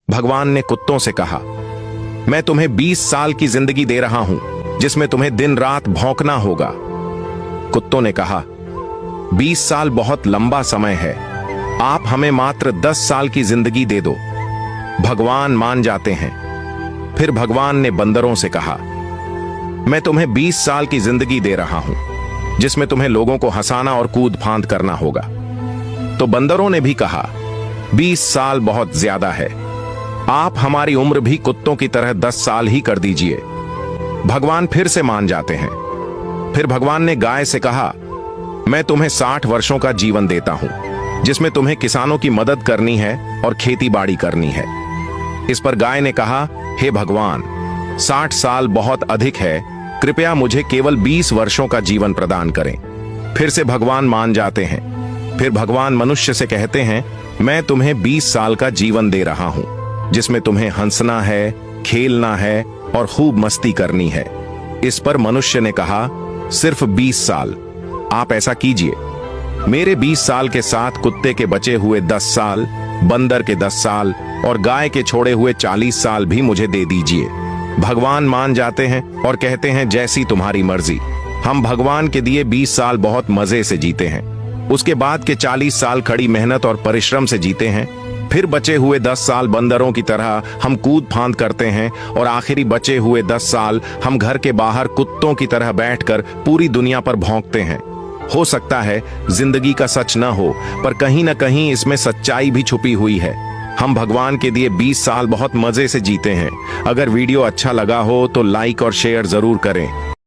भगवान ने कुत्तों से कहा, मैं तुम्हें 20 साल की जिंदगी दे रहा हूं, जिसमें तुम्हें दिन रात भौंकना होगा। कुत्तों ने कहा, 20 साल बहुत लंबा समय है, आप हमें मात्र 10 साल की जिंदगी दे दो। भगवान मान जाते हैं। फिर भगवान ने बंदरों से कहा, मैं तुम्हें 20 साल की जिंदगी दे रहा हूं, जिसमें तुम्हें लोगों को हंसाना और कूद फांद करना होगा। तो बंदरों ने भी कहा, 20 साल बहुत ज्यादा है, आप हमारी उम्र भी कुत्तों की तरह 10 साल ही कर दीजिए। भगवान फिर से मान जाते हैं। फिर भगवान ने गाय से कहा, मैं तुम्हें 60 वर्षों का जीवन देता हूं, जिसमें तुम्हें किसानों की मदद करनी है और खेती बाड़ी करनी है। इस पर गाय ने कहा, हे भगवान, 60 साल बहुत अधिक है, कृपया मुझे केवल 20 वर्षों का जीवन प्रदान करें। फिर से भगवान मान जाते हैं। फिर भगवान मनुष्य से कहते हैं, मैं तुम्हें 20 साल का जीवन दे रहा हूं, जिसमें तुम्हें हंसना है, खेलना है और खूब मस्ती करनी है। इस पर मनुष्य ने कहा, सिर्फ 20 साल, आप ऐसा कीजिए, मेरे 20 साल के साथ कुत्ते के बचे हुए 10 साल, बंदर के 10 साल और गाय के छोड़े हुए 40 साल भी मुझे दे दीजिए। भगवान मान जाते हैं और कहते हैं, जैसी तुम्हारी मर्जी। हम भगवान के दिए 20 साल बहुत मजे से जीते हैं। उसके बाद के 40 साल कड़ी मेहनत और परिश्रम से जीते हैं। फिर बचे हुए 10 साल बंदरों की तरह हम कूद फांद करते हैं और आखिरी बचे हुए 10 साल हम घर के बाहर कुत्तों की तरह बैठकर पूरी दुनिया पर भौंकते हैं। हो सकता है जिंदगी का सच न हो, पर कहीं न कहीं इसमें सच्चाई भी छुपी हुई है। हम भगवान के दिए 20 साल बहुत मजे से जीते हैं। अगर वीडियो अच्छा लगा हो तो लाइक और शेयर जरूर करें।